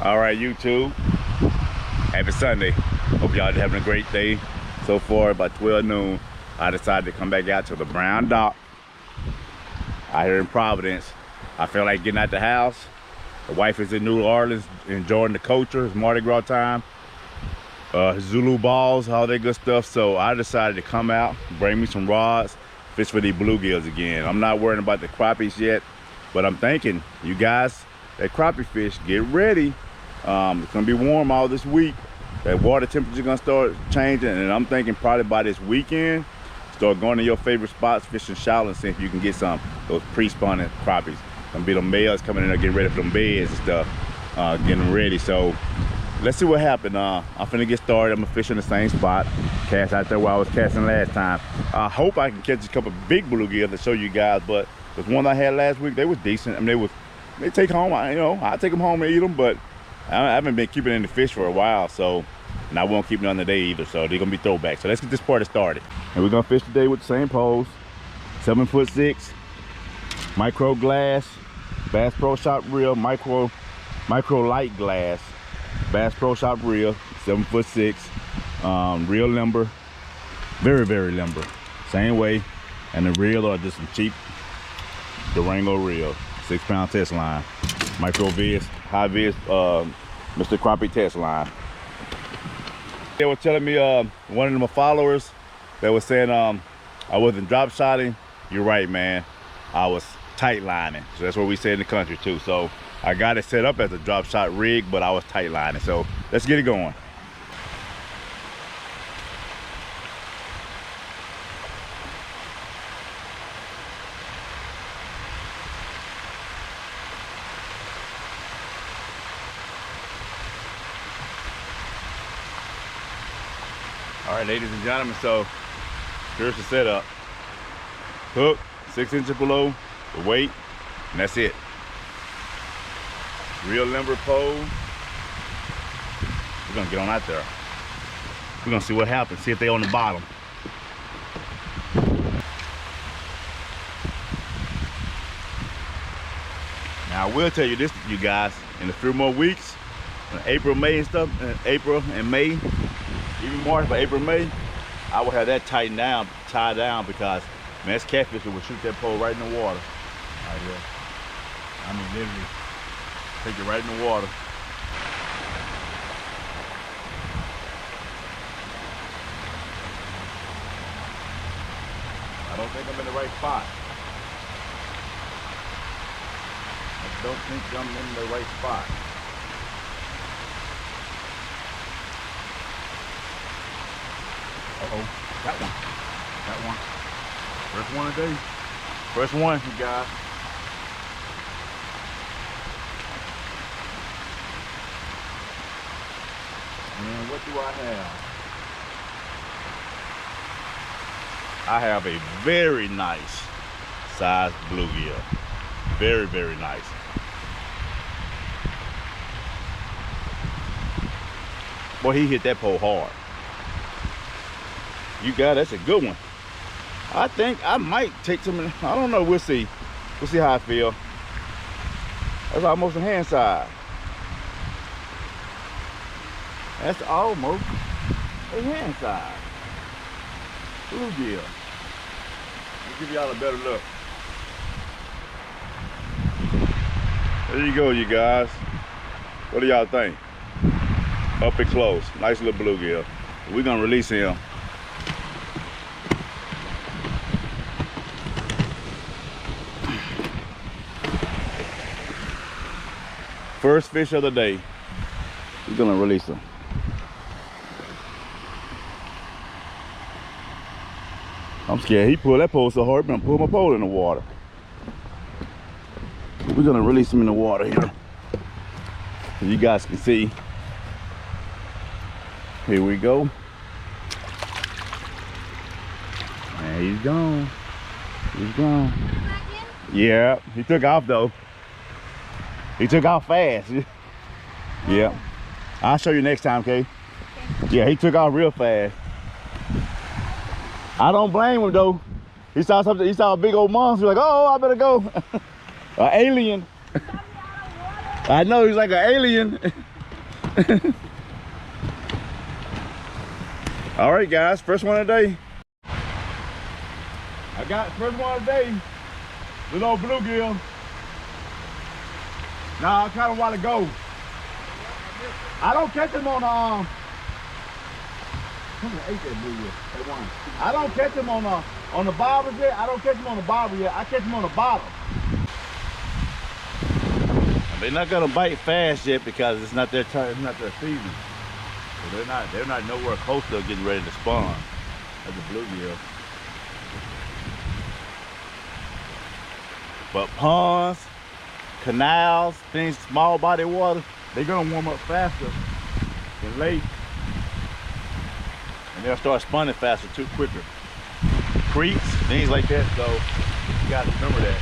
All right, YouTube. Happy Sunday. Hope y'all having a great day. So far, about 12 noon, I decided to come back out to the Brown Dock out here in Providence. I feel like getting out the house. The wife is in New Orleans enjoying the culture. It's Mardi Gras time. Zulu balls, all that good stuff. So I decided to come out, bring me some rods, fish for these bluegills again. I'm not worrying about the crappies yet, but I'm thinking, you guys, that crappie fish, get ready. It's gonna be warm all this week. That water temperature gonna start changing, and I'm thinking probably by this weekend, start going to your favorite spots, fishing shallow, and see if you can get some those pre-spawning crappies. Gonna be them males coming in there getting ready for them beds and stuff, getting ready. So let's see what happened. I'm finna get started. I'm gonna fish in the same spot, cast out there where I was casting last time. I hope I can catch a couple big bluegills to show you guys, but the one I had last week, they was decent. I mean, they take home, I take them home and eat them, but I haven't been keeping any fish for a while, so, and I won't keep none today either, so they're gonna be throwbacks. So let's get this party started. And we're gonna fish today with the same poles, 7'6", micro glass, Bass Pro Shop reel, micro light glass, Bass Pro Shop reel, 7'6", real limber, very limber, same way, and the reel are just some cheap Durango reel, 6-pound test line, micro vis, high vis, Mr. Crappie test line. They were telling me, one of my followers that was saying I wasn't drop shotting. You're right, man. I was tight lining. So that's what we say in the country too. So I got it set up as a drop shot rig, but I was tight lining. So let's get it going. All right, ladies and gentlemen, so here's the setup. Hook, 6 inches below the weight, and that's it. Real limber pole. We're gonna get on out there. We're gonna see what happens, see if they on the bottom. Now I will tell you this, you guys, in a few more weeks, in April, May and stuff, April and May, even March, but April, May, I will have that tied down because, man, this catfish will shoot that pole right in the water. Right here. I mean, literally, take it right in the water. I don't think I'm in the right spot. I don't think I'm in the right spot. Uh-oh, that one. First one today. First one, you guys. And what do I have? I have a very nice size bluegill. Very nice. Boy, he hit that pole hard. You got, that's a good one. I think I might take some, I don't know, we'll see. We'll see how I feel. That's almost a hand size. That's almost a hand size. Bluegill. I'll give y'all a better look. There you go, you guys. What do y'all think? Up and close, nice little bluegill. We're gonna release him. First fish of the day. We're gonna release him. I'm scared. He pulled that pole so hard, I'm gonna pull my pole in the water. We're gonna release him in the water here, so you guys can see. Here we go. And he's gone. He's gone. Yeah, he took off though. He took off fast. Yeah. I'll show you next time, Kay. Okay. Yeah, he took off real fast. I don't blame him though. He saw something, he saw a big old monster, like, oh, I better go. An alien. I know, he's like an alien. All right, guys, first one of the day. I got first one of the day. Little old bluegill. Nah, I kind of want to go. I don't catch them on the ate that bluegill. They won. I don't catch them on the bobbers yet. I don't catch them on the bobber yet. I catch them on the bottom. They're not gonna bite fast yet because it's not their turn. It's not their season. So they're not nowhere close to getting ready to spawn. That's a bluegill. But ponds, canals, things, small body water, they're gonna warm up faster than lake. And they'll start spawning faster too, quicker. Creeks, things like that, so you gotta remember that.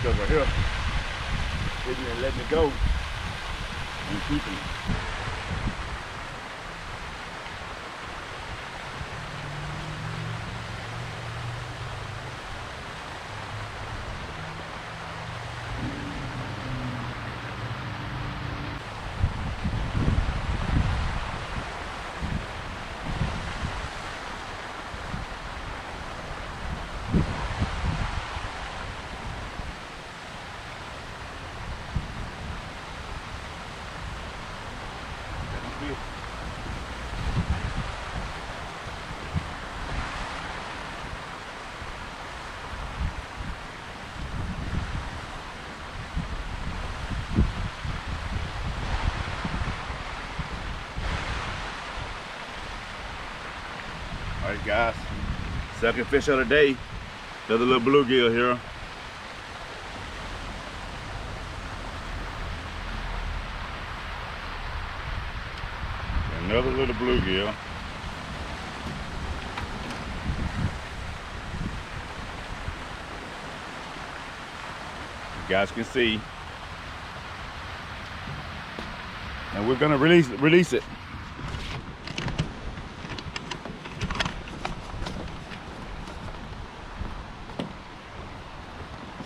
Because right here, hitting and letting it go and keeping it. All right, guys, second fish of the day. Another little bluegill here. Another little bluegill. You guys can see. And we're gonna release it.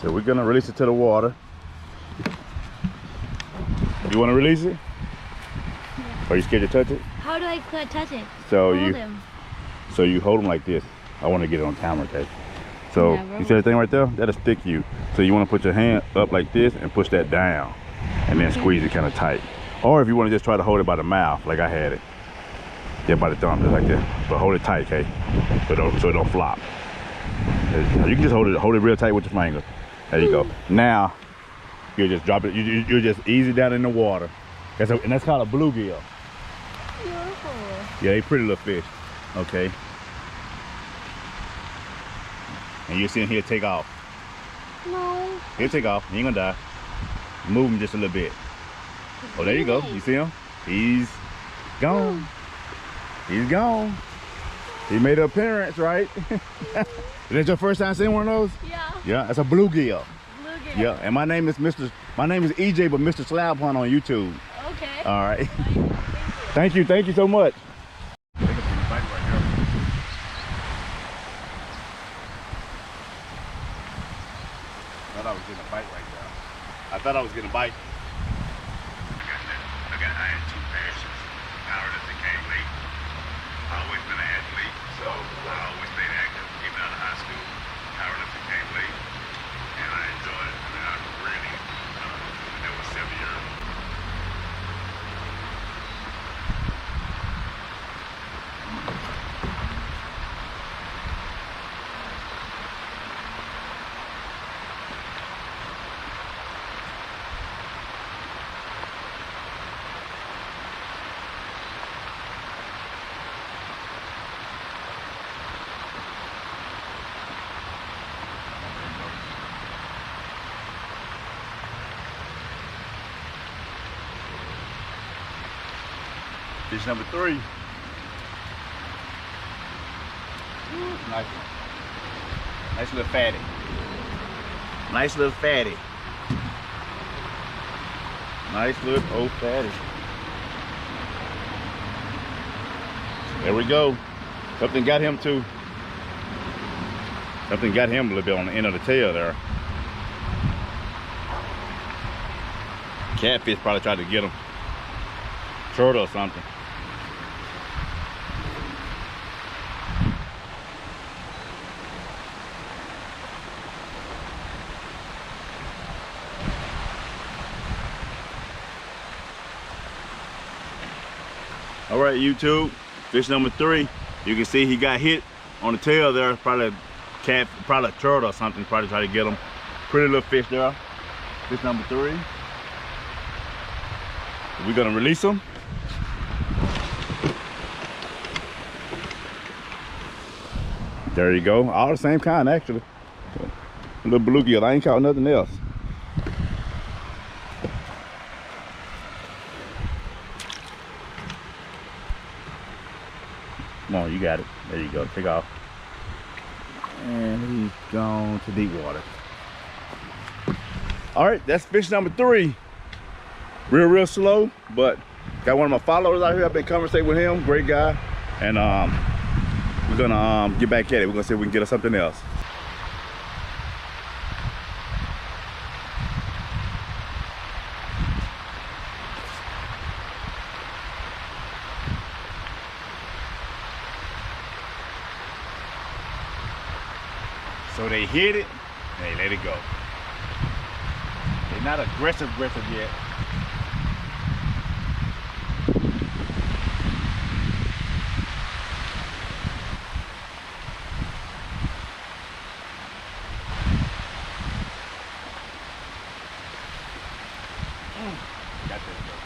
So we're gonna release it to the water. You wanna release it? Yeah. Are you scared to touch it? How do I touch it? So hold him. So you hold him like this. I wanna get it on camera, okay? So yeah, you see that thing right there? That'll stick you. So you wanna put your hand up like this and push that down. And then squeeze it kinda tight. Or if you wanna just try to hold it by the mouth, like I had it. Yeah, by the thumb, just like that. But hold it tight, okay? So it don't flop. You can just hold it real tight with your finger. There you go. Now, you just drop it. You just ease it down in the water. And that's called a bluegill. Beautiful. Yeah, they pretty little fish. Okay. And you're seeing he'll take off. No. He'll take off. He ain't gonna die. Move him just a little bit. Oh, there you go. You see him? He's gone. He's gone. He made an appearance, right? Is that your first time seeing one of those? Yeah. Yeah, that's a bluegill. Bluegill. Yeah, and my name is EJ, but Mr. Slab Hunt on YouTube. Okay. All right. Thank you so much. I thought I was getting a bite right now. I thought I was getting a bite. I had two passions. Power that became late. I've always been an athlete, so I always stayed active, even out of high school. Powerlifting came late, and I enjoyed it. I mean, I really, that was 7 years. Fish number 3. Nice one. Nice little fatty. Nice little fatty. Nice little old fatty. There we go. Something got him too. Something got him a little bit on the end of the tail there. Catfish probably tried to get him. Turtle or something. All right, YouTube, fish number 3. You can see he got hit on the tail there. Probably a turtle or something. Probably try to get him. Pretty little fish there. Fish number 3. We're gonna release him. There you go. All the same kind, actually. A little bluegill. I ain't caught nothing else. Come on, you got it. There you go. Take off. And he's gone to deep water. All right, that's fish number 3. Real slow, but got one of my followers out here. I've been conversating with him. Great guy. And we're gonna get back at it. We're gonna see if we can get us something else. So they hit it, and they let it go. They're not aggressive yet. Got that though.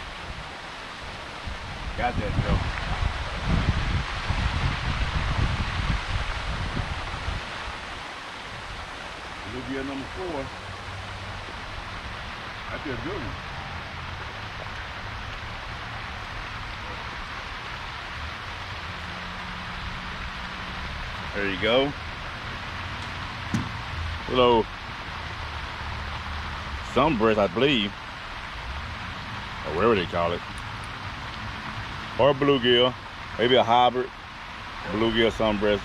Got that though. Bluegill number 4. That's a good one. There you go. Little sunbreast, I believe, or whatever they call it, or bluegill, maybe a hybrid bluegill sunbreast,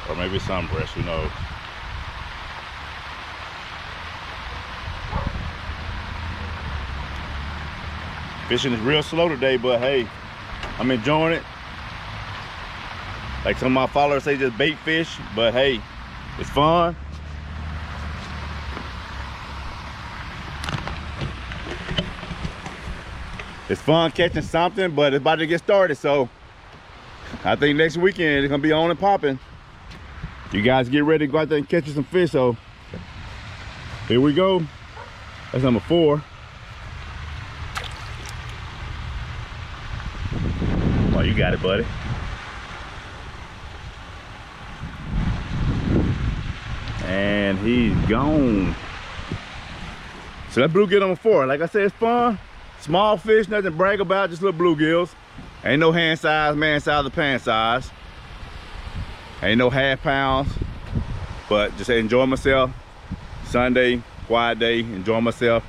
or maybe sunbreast, who knows. Fishing is real slow today, but hey, I'm enjoying it. Like some of my followers say, just bait fish, but hey, it's fun. It's fun catching something, but it's about to get started, so I think next weekend it's gonna be on and popping. You guys get ready to go out there and catch you some fish, so here we go. That's number 4. Oh, you got it, buddy. And he's gone. So that's bluegill number 4. Like I said, it's fun. Small fish, nothing to brag about, just little bluegills. Ain't no hand size, man size, or pan size. Ain't no half pounds, but just enjoy myself. Sunday, quiet day, enjoy myself,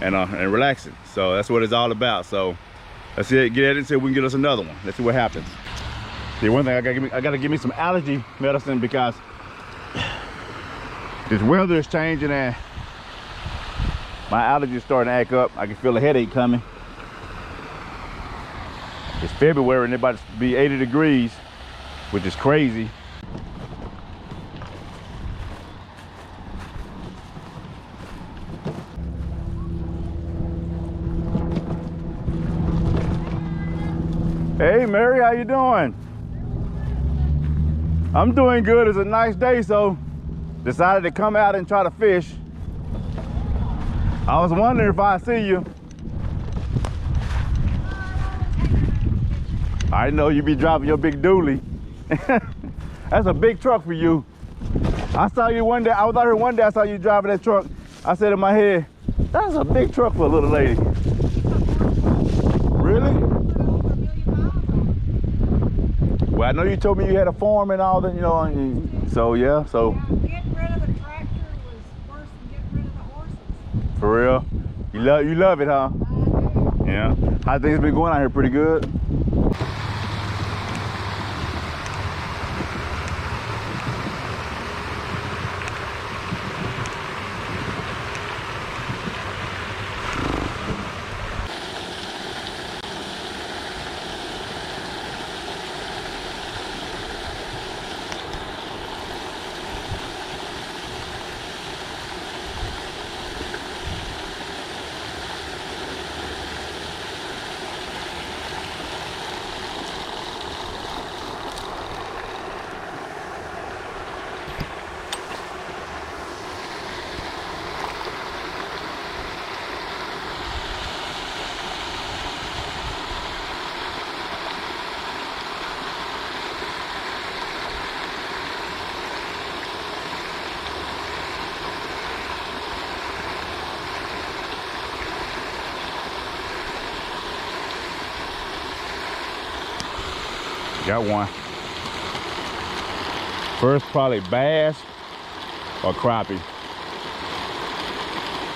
and relaxing. So that's what it's all about. So let's get at it and see if we can get us another one. Let's see what happens. See, one thing, I gotta give me some allergy medicine because this weather is changing and my allergies starting to act up. I can feel a headache coming. It's February and it's about to be 80 degrees, which is crazy. Hey Mary, how you doing? I'm doing good. It's a nice day, so decided to come out and try to fish. I was wondering if I see you. I know you be driving your big dually. That's a big truck for you. I saw you one day, I was out here one day, I saw you driving that truck. I said in my head, that's a big truck for a little lady. Really? Well, I know you told me you had a farm and all that, you know, so yeah, so. Getting rid of the tractor was worse than getting rid of the horses. For real? You love it, huh? Yeah. How things been going out here? Pretty good? Got one. First probably bass or crappie.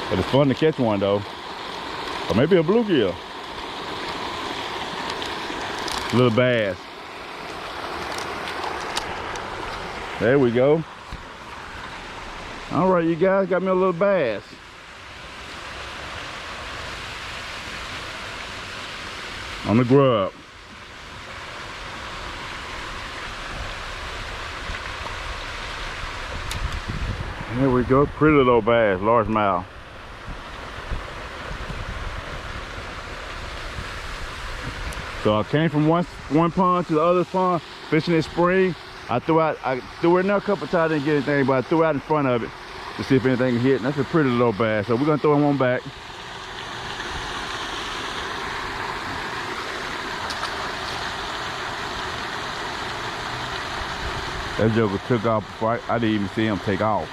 But it's fun to catch one though. Or maybe a bluegill. Little bass. There we go. All right, you guys, got me a little bass. On the grub. There we go, pretty little bass, largemouth. So I came from one pond to the other pond, fishing this spring. I threw it in there a couple times, didn't get anything, but I threw out in front of it to see if anything hit. And that's a pretty little bass. So we're gonna throw him on back. That joker took off before I didn't even see him take off.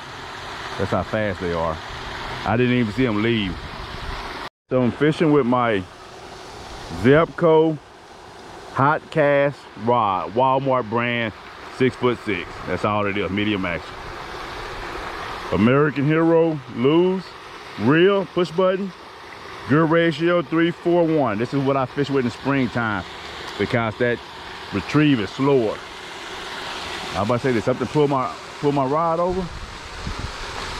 That's how fast they are. I didn't even see him leave. So I'm fishing with my Zebco hot cast rod, Walmart brand, 6'6". That's all it is, medium action. American Hero, loose, reel, push button, good ratio, 3-4-1. This is what I fish with in the springtime because that retrieve is slower. I was about to say, did something pull my rod over?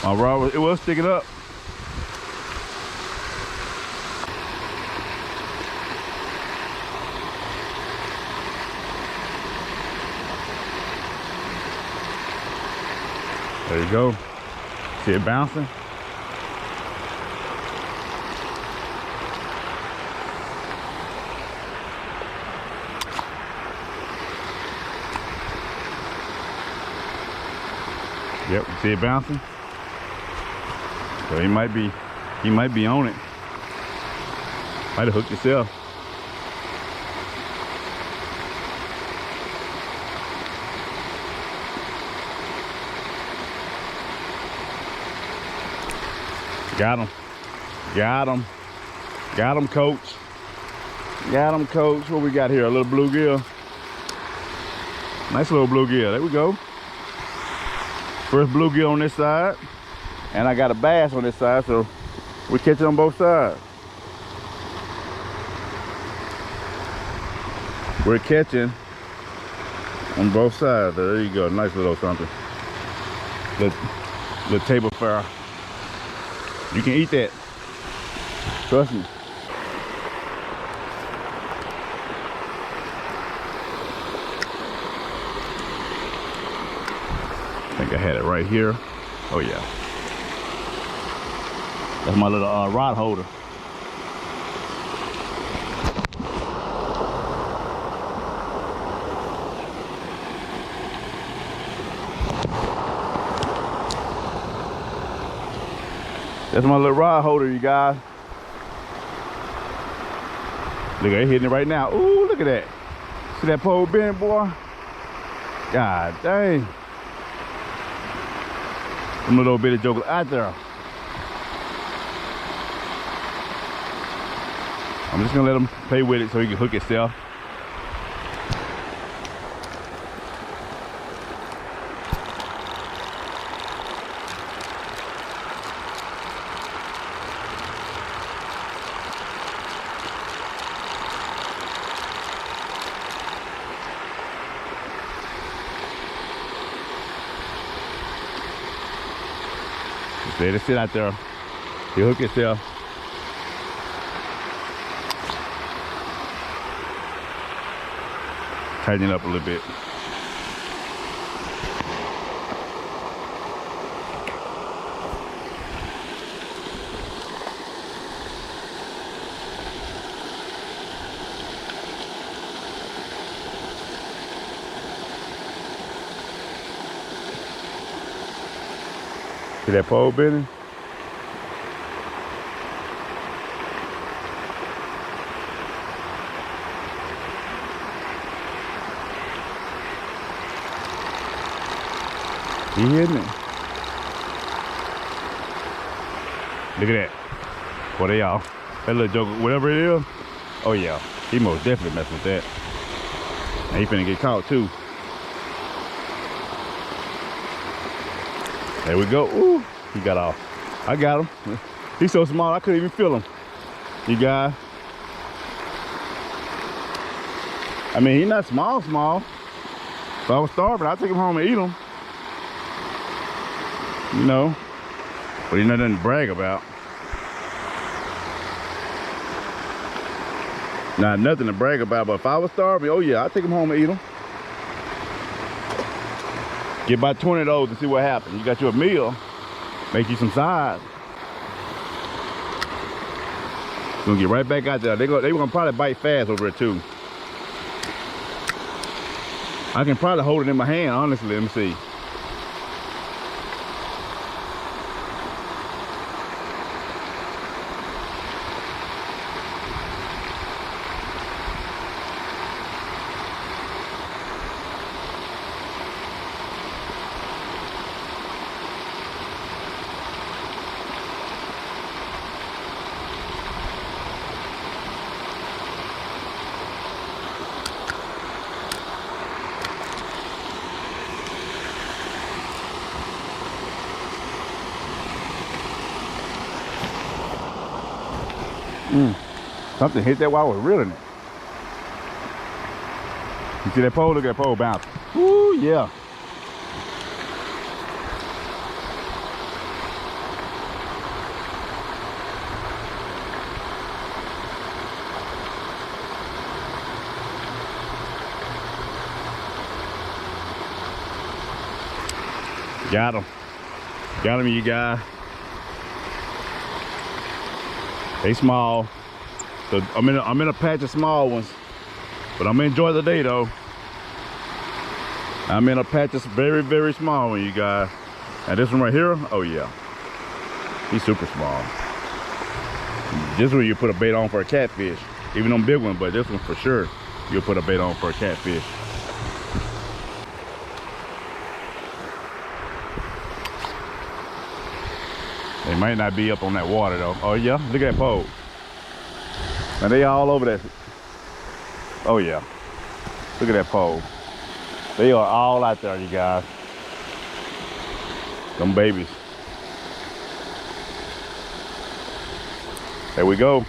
My rod, it was sticking up. There you go. See it bouncing? Yep, see it bouncing? So he might be on it. Might have hooked himself. Got him. Got him. Got him, coach. Got him, coach. What we got here? A little bluegill. Nice little bluegill. There we go. First bluegill on this side. And I got a bass on this side, so we're catching on both sides. We're catching on both sides. There you go. Nice little something. Little table fare. You can eat that. Trust me. I think I had it right here. Oh yeah. That's my little rod holder. That's my little rod holder, you guys. Look at it hitting it right now. Ooh, look at that. See that pole bend, boy? God dang. Them little bitty jokers out there. I'm just gonna let him play with it so he can hook itself. Just let it sit out there. He'll hook itself. Tighten it up a little bit. See that pole bending? He hitting it. Look at that. What are y'all? That little joker, whatever it is. Oh yeah, he most definitely messing with that. And he finna get caught too. There we go. Ooh, he got off. I got him. He's so small I couldn't even feel him. You guys. I mean, he's not small. If I was starving, I'd take him home and eat him. You know, but he's nothing to brag about. Not nothing to brag about, but if I was starving, oh yeah, I'd take him home and eat him. Get about 20 of those and see what happens. You got you a meal, make you some sides. Gonna get right back out there. They gonna probably bite fast over it too. I can probably hold it in my hand, honestly. Let me see. Something hit that while I was reeling it. You see that pole? Look at that pole bounce. Woo, yeah. Got him. Got him, you guys. They small. So I'm in a patch of small ones, but I'm gonna enjoy the day though. I'm in a patch of very, very small one, you guys. And this one right here, oh yeah, he's super small. This one you put a bait on for a catfish, even them big ones, but this one for sure you'll put a bait on for a catfish. They might not be up on that water though. Oh yeah, look at that pole. And they all over that. Oh yeah. Look at that pole. They are all out there, you guys. Them babies. There we go.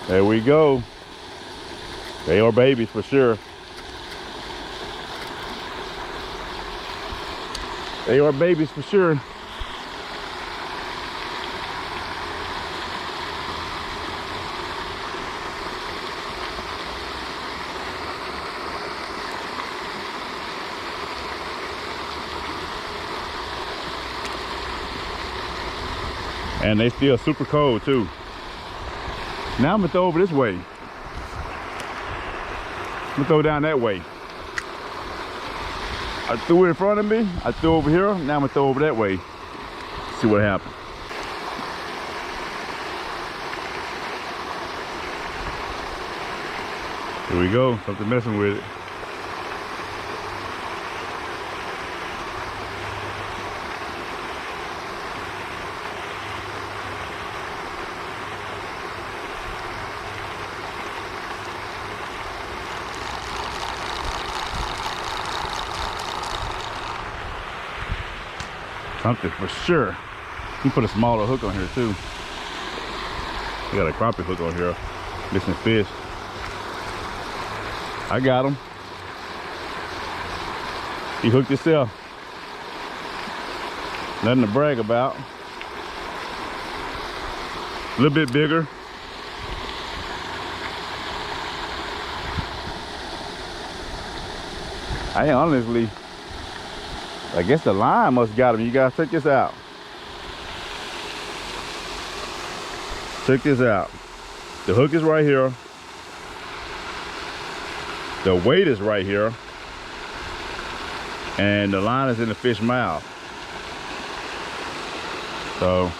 There we go. They are babies for sure. They are babies for sure. And they still super cold too. Now I'm gonna throw over this way. I'm gonna throw down that way. I threw it in front of me, I threw over here, now I'm gonna throw over that way. See what happens. Here we go, something messing with it. Something for sure. You put a smaller hook on here too. We got a crappie hook on here, missing fish. I got him. He hooked himself. Nothing to brag about. A little bit bigger. I honestly, I guess the line must got him. You guys check this out. Check this out. The hook is right here. The weight is right here. And the line is in the fish mouth. So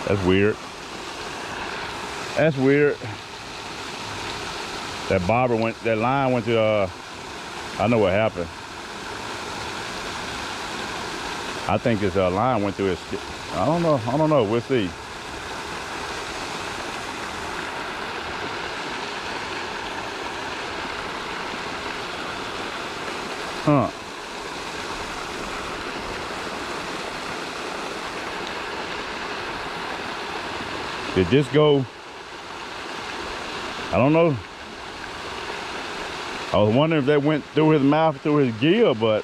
that's weird. That's weird. That bobber went, that line went to, I know what happened. I think this line went through his. I don't know. I don't know. We'll see. Huh. Did this go? I don't know. I was wondering if that went through his mouth, through his gill, but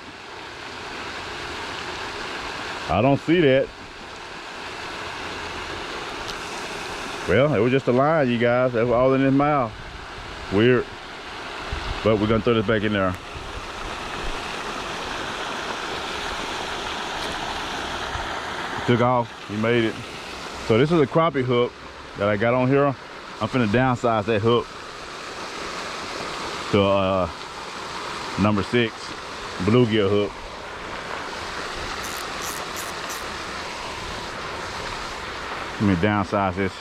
I don't see that. Well, it was just a line, you guys. That was all in his mouth. Weird. But we're gonna throw this back in there. Took off, he made it. So this is a crappie hook that I got on here. I'm finna downsize that hook to number 6 bluegill hook. Let me downsize this.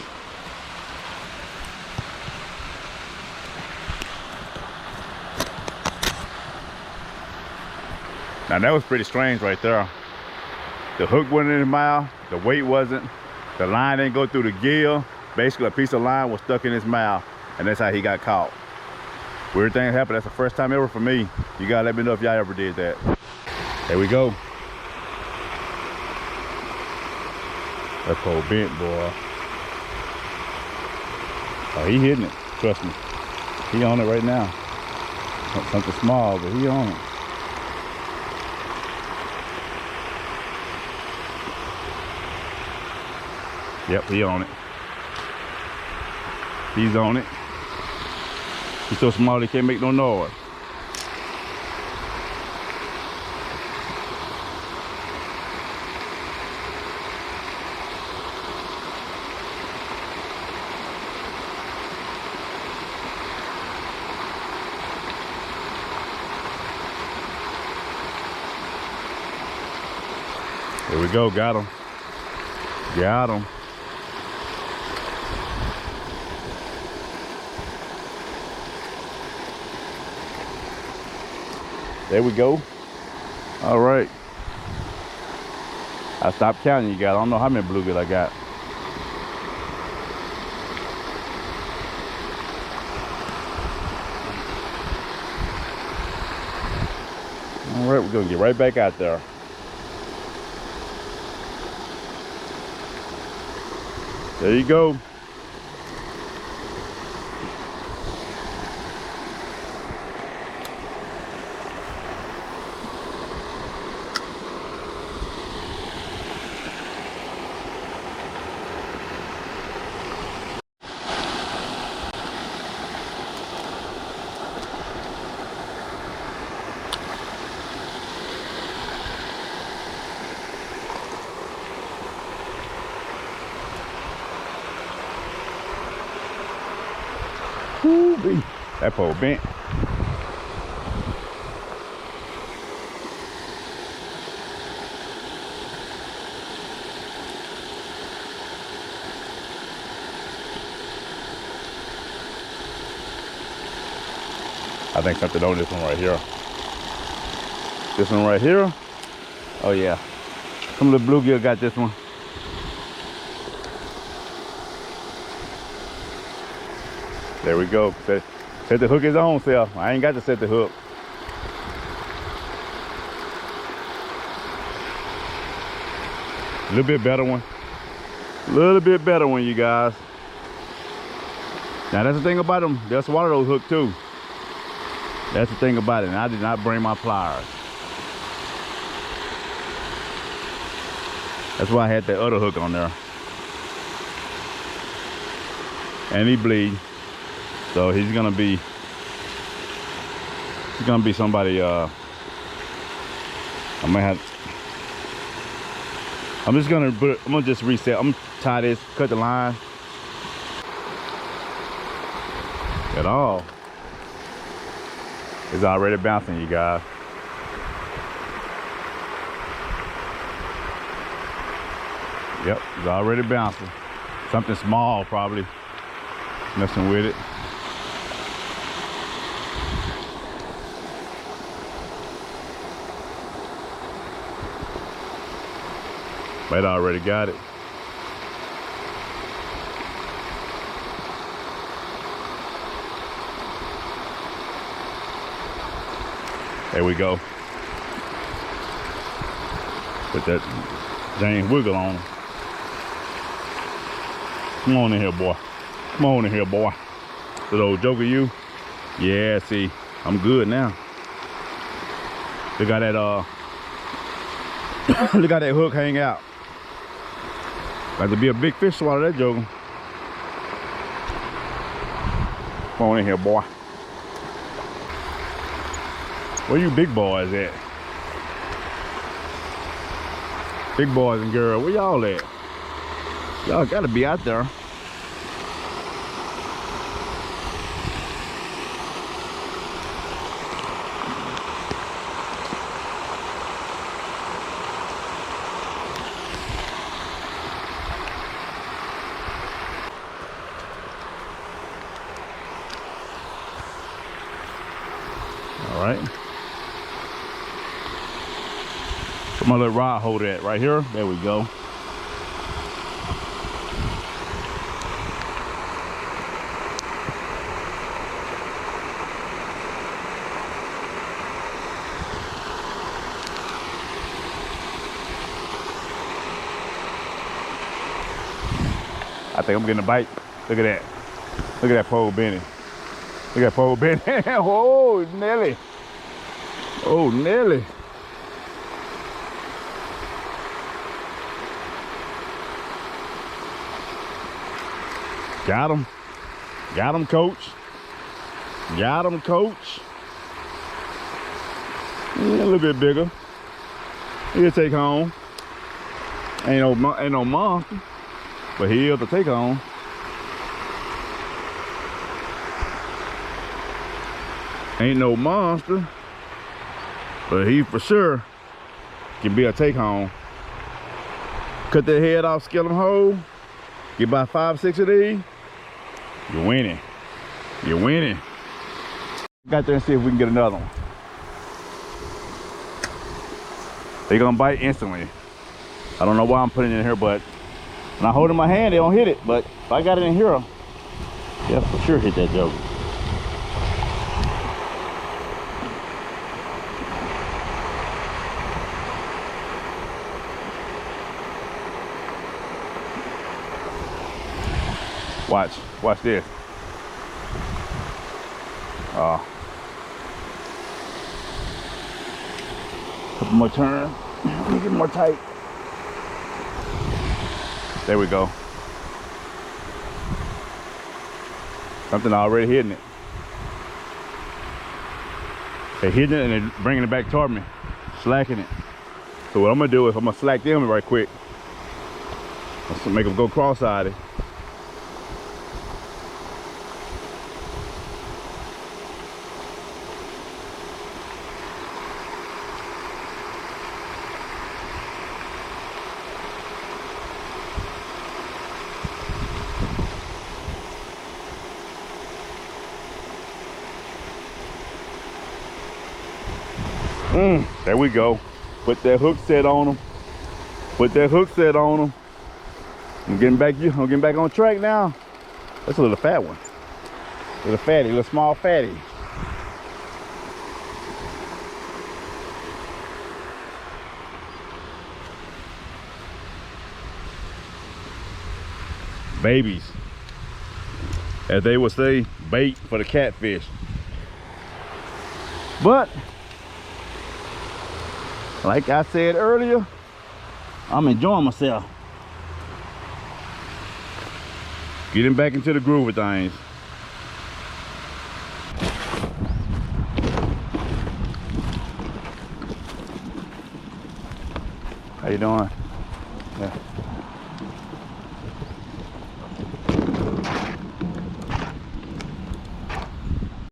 Now that was pretty strange right there. The hook wasn't in his mouth, the weight wasn't, the line didn't go through the gill. Basically a piece of line was stuck in his mouth, and that's how he got caught. Weird thing happened. That's the first time ever for me. You gotta let me know if y'all ever did that. There we go. That pole bent, boy. Oh, he hitting it. Trust me. He on it right now. Something small, but he on it. Yep, he on it. He's on it. He's so small he can't make no noise. There we go, got him. Got him. There we go. All right. I stopped counting, you guys. I don't know how many bluegill I got. All right, we're gonna get right back out there. There you go. Woo-wee. That pole bent. I think something on this one right here. This one right here. Oh yeah. Some of the bluegill got this one. There we go. Set the hook his own self. I ain't got to set the hook. A little bit better one. A little bit better one, you guys. Now that's the thing about them. They'll swallow those hooks too. That's the thing about it. And I did not bring my pliers. That's why I had that other hook on there. And he bleed. So he's gonna be somebody I'm gonna just reset. I'm gonna tie this, cut the line. At all. It's already bouncing, you guys. Yep, it's already bouncing. Something small probably messing with it. Might already got it. There we go. Put that James Wiggle on him. Come on in here, boy. Come on in here, boy. That old joker, you? Yeah, see, I'm good now. Look at that, look at that hook hang out. Got to be a big fish to swallow that joker. Come on in here, boy. Where you big boys at? Big boys and girls, where y'all at? Y'all gotta be out there. All right. Where my little rod holder at? Right here? There we go. I think I'm getting a bite. Look at that. Look at that pole bending. Look at that pole bending. Oh, Nelly. Oh, Nelly. Got him. Got him, coach. Got him, coach. Yeah, a little bit bigger. He'll take home. Ain't no monster, but he'll to take home. Ain't no monster, but he for sure can be a take home. Cut that head off, scale them whole. Get about 5 or 6 of these. You're winning. You're winning. Got there and see if we can get another one. They're gonna bite instantly. I don't know why I'm putting it in here, but when I hold it in my hand, they don't hit it. But if I got it in here, yeah, for sure hit that joke. Watch this. Couple more turns. Let me get more tight. There we go. Something already hitting it. They're hitting it and they're bringing it back toward me, slacking it. So what I'm gonna do is I'm gonna slack them right quick. Let's make them go cross-eyed. There we go. Put that hook set on them. Put that hook set on them. I'm getting back on track now. That's a little fat one. Little fatty, little small fatty. Babies. As they would say, bait for the catfish. But like I said earlier, I'm enjoying myself. Getting back into the groove of things. How you doing? Yeah.